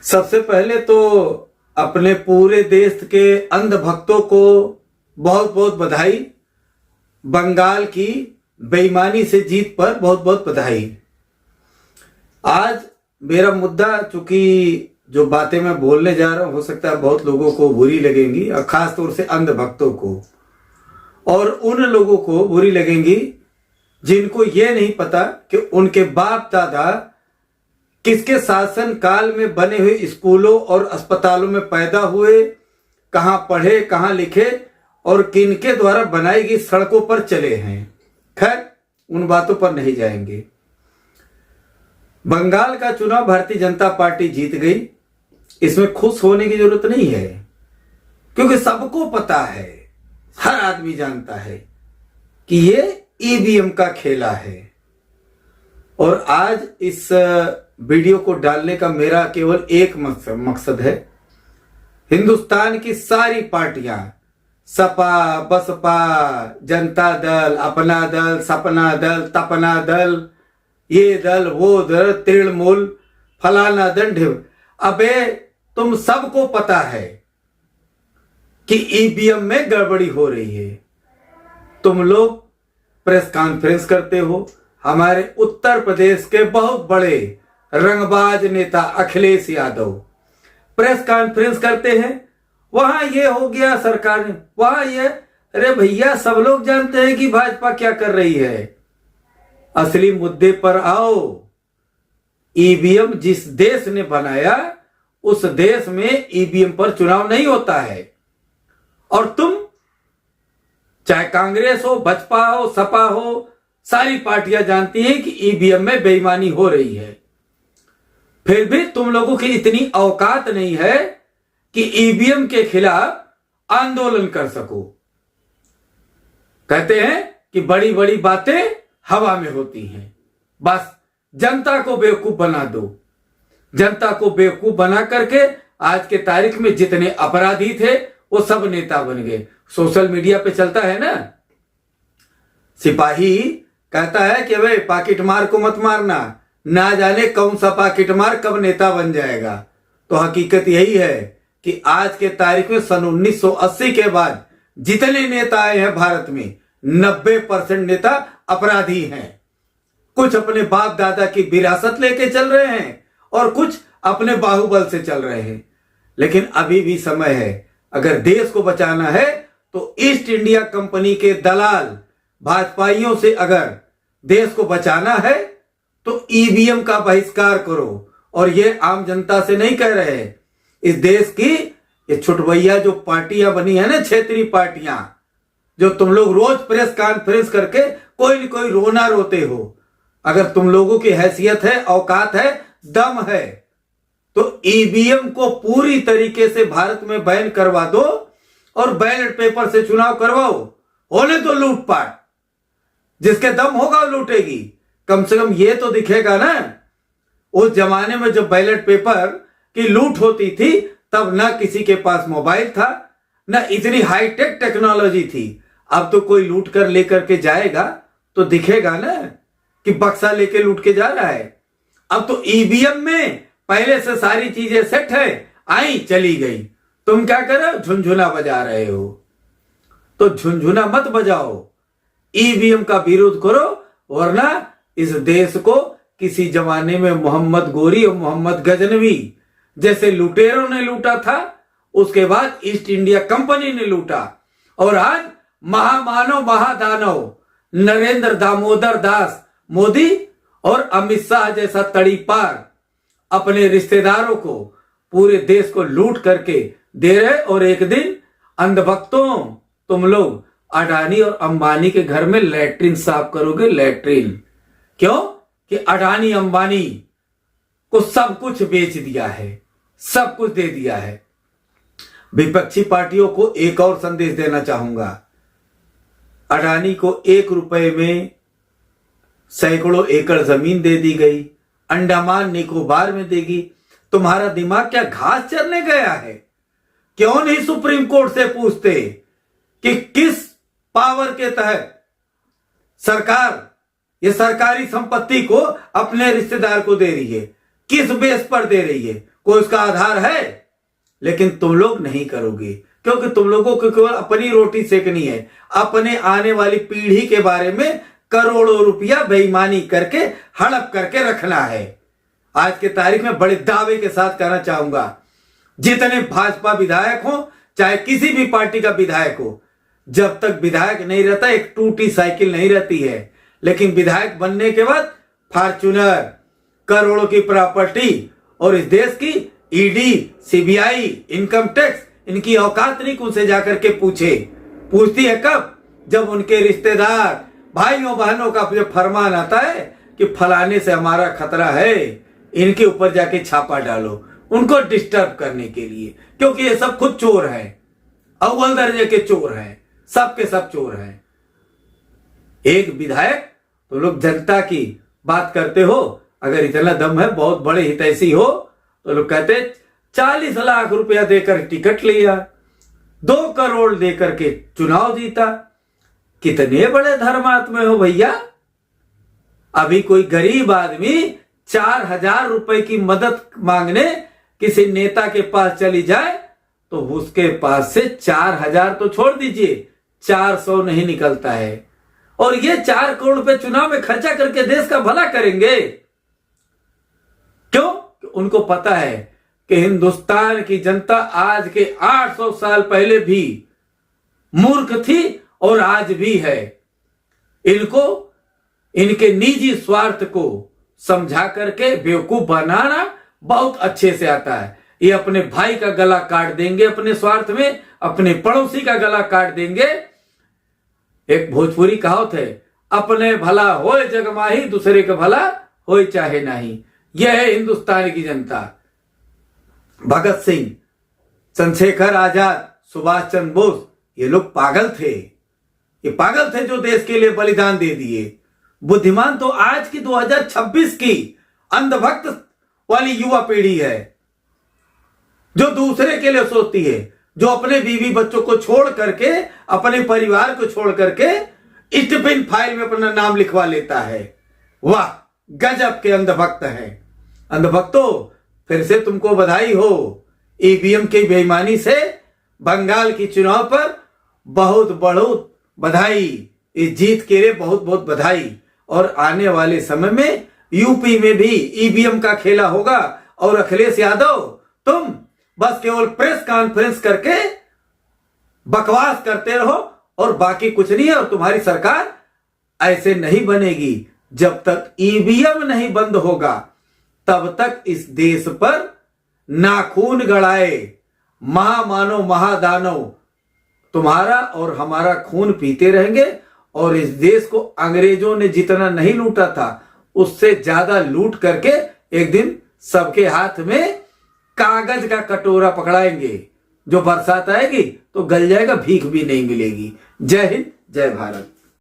सबसे पहले तो अपने पूरे देश के अंधभक्तों को बहुत बहुत बधाई। बंगाल की बेईमानी से जीत पर बहुत बहुत बधाई। आज मेरा मुद्दा, चूंकि जो बातें मैं बोलने जा रहा हूं हो सकता है बहुत लोगों को बुरी लगेंगी, और खास तौर से अंधभक्तों को, और उन लोगों को बुरी लगेंगी जिनको ये नहीं पता कि उनके बाप दादा किसके शासन काल में बने हुए स्कूलों और अस्पतालों में पैदा हुए, कहां पढ़े, कहां लिखे, और किनके द्वारा बनाई गई सड़कों पर चले हैं। खैर, उन बातों पर नहीं जाएंगे। बंगाल का चुनाव भारतीय जनता पार्टी जीत गई। इसमें खुश होने की जरूरत नहीं है, क्योंकि सबको पता है, हर आदमी जानता है कि ये ईवीएम का खेला है। और आज इस वीडियो को डालने का मेरा केवल एक मकसद है। हिंदुस्तान की सारी पार्टियां, सपा, बसपा, जनता दल, अपना दल, सपना दल, तपना दल, ये दल, वो दल, तृणमूल, फलाना दल, अबे तुम सबको पता है कि ईवीएम में गड़बड़ी हो रही है। तुम लोग प्रेस कॉन्फ्रेंस करते हो। हमारे उत्तर प्रदेश के बहुत बड़े रंगबाज नेता अखिलेश यादव प्रेस कॉन्फ्रेंस करते हैं, वहां ये हो गया सरकार ने, वहां ये, अरे भैया सब लोग जानते हैं कि भाजपा क्या कर रही है। असली मुद्दे पर आओ। ईवीएम जिस देश ने बनाया उस देश में ईवीएम पर चुनाव नहीं होता है। और तुम, चाहे कांग्रेस हो, बसपा हो, सपा हो, सारी पार्टियां जानती हैं कि ईवीएम में बेईमानी हो रही है। फिर भी तुम लोगों की इतनी औकात नहीं है कि ईवीएम के खिलाफ आंदोलन कर सको। कहते हैं कि बड़ी बड़ी बातें हवा में होती हैं। बस जनता को बेवकूफ बना दो। जनता को बेवकूफ बना करके आज के तारीख में जितने अपराधी थे वो सब नेता बन गए। सोशल मीडिया पे चलता है ना, सिपाही कहता है कि भाई पाकिट मार को मत मारना, ना जाने कौन सा पाकिट मार कब नेता बन जाएगा। तो हकीकत यही है कि आज के तारीख में सन 1980 के बाद जितने नेता आए हैं भारत में, 90% नेता अपराधी हैं। कुछ अपने बाप दादा की विरासत लेके चल रहे हैं और कुछ अपने बाहुबल से चल रहे हैं। लेकिन अभी भी समय है। अगर देश को बचाना है तो ईस्ट इंडिया कंपनी के दलाल भाजपाइयों से अगर देश को बचाना है तो ईवीएम का बहिष्कार करो। और ये आम जनता से नहीं कह रहे। इस देश की ये छुटभैया जो पार्टियां बनी है ना, क्षेत्रीय पार्टियां, जो तुम लोग रोज प्रेस कॉन्फ्रेंस करके कोई न कोई रोना रोते हो, अगर तुम लोगों की हैसियत है, औकात है, दम है, तो ईवीएम को पूरी तरीके से भारत में बैन करवा दो और बैलेट पेपर से चुनाव करवाओ। होने तो लूटपाट, जिसके दम होगा वो लूटेगी। कम से कम ये तो दिखेगा ना। उस जमाने में जब बैलेट पेपर की लूट होती थी तब ना किसी के पास मोबाइल था, ना इतनी हाईटेक टेक्नोलॉजी थी। अब तो कोई लूट कर लेकर के जाएगा तो दिखेगा ना कि बक्सा लेके लूट के जा रहा है। अब तो ईवीएम में पहले से सारी चीजें सेट है, आई चली गई। तुम क्या कर रहे हो? झुनझुना बजा रहे हो। तो झुनझुना मत बजाओ, ईवीएम का विरोध करो, वरना इस देश को किसी जमाने में मोहम्मद गोरी और मोहम्मद गजनवी जैसे लुटेरों ने लूटा था, उसके बाद ईस्ट इंडिया कंपनी ने लूटा, और आज महामानव महादानव नरेंद्र दामोदर दास मोदी और अमित शाह जैसा तड़ीपार अपने रिश्तेदारों को, पूरे देश को लूट करके दे रहे। और एक दिन अंधभक्तों, तुम लोग अडानी और अंबानी के घर में लैट्रिन साफ करोगे। लैट्रिन क्यों? कि अडानी अंबानी को सब कुछ बेच दिया है, सब कुछ दे दिया है। विपक्षी पार्टियों को एक और संदेश देना चाहूंगा। अडानी को 1 रुपए में सैकड़ों एकड़ जमीन दे दी गई, अंडमान निकोबार में देगी। तुम्हारा दिमाग क्या घास चरने गया है? क्यों नहीं सुप्रीम कोर्ट से पूछते कि किस पावर के तहत सरकार ये सरकारी संपत्ति को अपने रिश्तेदार को दे रही है, किस बेस पर दे रही है? कोई उसका आधार है, लेकिन तुम लोग नहीं करोगे, क्योंकि तुम लोगों को केवल अपनी रोटी सेकनी है। अपने आने वाली पीढ़ी के बारे में करोड़ों रुपया बेईमानी करके हड़प करके रखना है। आज के तारीख में बड़े दावे के साथ कहना चाहूंगा, जितने भाजपा विधायक हो, चाहे किसी भी पार्टी का विधायक हो, जब तक विधायक नहीं रहता एक टूटी साइकिल नहीं रहती है। लेकिन विधायक बनने के बाद फॉर्च्यूनर, करोड़ों की प्रॉपर्टी, और इस देश की ईडी, सीबीआई, इनकम टैक्स, इनकी औकात नहीं उनसे जाकर के पूछती है कब? जब उनके रिश्तेदार, भाइयों बहनों का जो फरमान आता है कि फलाने से हमारा खतरा है, इनके ऊपर जाके छापा डालो, उनको डिस्टर्ब करने के लिए। क्योंकि ये सब खुद चोर हैं, अव्वल दर्जे के चोर हैं, सब के सब चोर हैं। एक विधायक, तो लोग जनता की बात करते हो, अगर इतना दम है, बहुत बड़े हितैषी हो, तो लोग कहते 40 लाख रुपया देकर टिकट लिया, 2 करोड़ देकर के चुनाव जीता। कितने बड़े धर्मात्मा हो भैया। अभी कोई गरीब आदमी 4000 रुपए की मदद मांगने किसी नेता के पास चली जाए, तो उसके पास से 4000 तो छोड़ दीजिए, 400 नहीं निकलता है। और ये 4 करोड़ रुपए चुनाव में खर्चा करके देश का भला करेंगे। क्यों? उनको पता है कि हिंदुस्तान की जनता आज के 800 साल पहले भी मूर्ख थी और आज भी है। इनको इनके निजी स्वार्थ को समझा करके बेवकूफ बनाना बहुत अच्छे से आता है। ये अपने भाई का गला काट देंगे अपने स्वार्थ में, अपने पड़ोसी का गला काट देंगे। एक भोजपुरी कहावत है, अपने भला होए जग माही, दूसरे का भला होए चाहे नहीं। यह है हिंदुस्तान की जनता। भगत सिंह, चंद्रशेखर आजाद, सुभाष चंद्र बोस, ये लोग पागल थे। ये पागल थे जो देश के लिए बलिदान दे दिए। बुद्धिमान तो आज की 2026 की अंधभक्त वाली युवा पीढ़ी है, जो दूसरे के लिए सोचती है, जो अपने बीवी बच्चों को छोड़ करके, अपने परिवार को छोड़ करके स्टिफिन फाइल में अपना नाम लिखवा लेता है। वाह, गजब के अंधभक्त हैं। अंधभक्तों, फिर से तुमको बधाई हो। ईवीएम की बेईमानी से बंगाल की चुनाव पर बहुत बहुत बधाई, इस जीत के लिए बहुत बहुत बधाई। और आने वाले समय में यूपी में भी ईवीएम का खेला होगा, और अखिलेश यादव, तुम बस केवल प्रेस कॉन्फ्रेंस करके बकवास करते रहो और बाकी कुछ नहीं है। और तुम्हारी सरकार ऐसे नहीं बनेगी। जब तक ईवीएम नहीं बंद होगा, तब तक इस देश पर नाखून गड़ाए महामानव महादानव तुम्हारा और हमारा खून पीते रहेंगे। और इस देश को अंग्रेजों ने जितना नहीं लूटा था, उससे ज्यादा लूट करके एक दिन सबके हाथ में कागज का कटोरा पकड़ाएंगे। जो बरसात आएगी तो गल जाएगा, भीख भी नहीं मिलेगी। जय हिंद, जय भारत।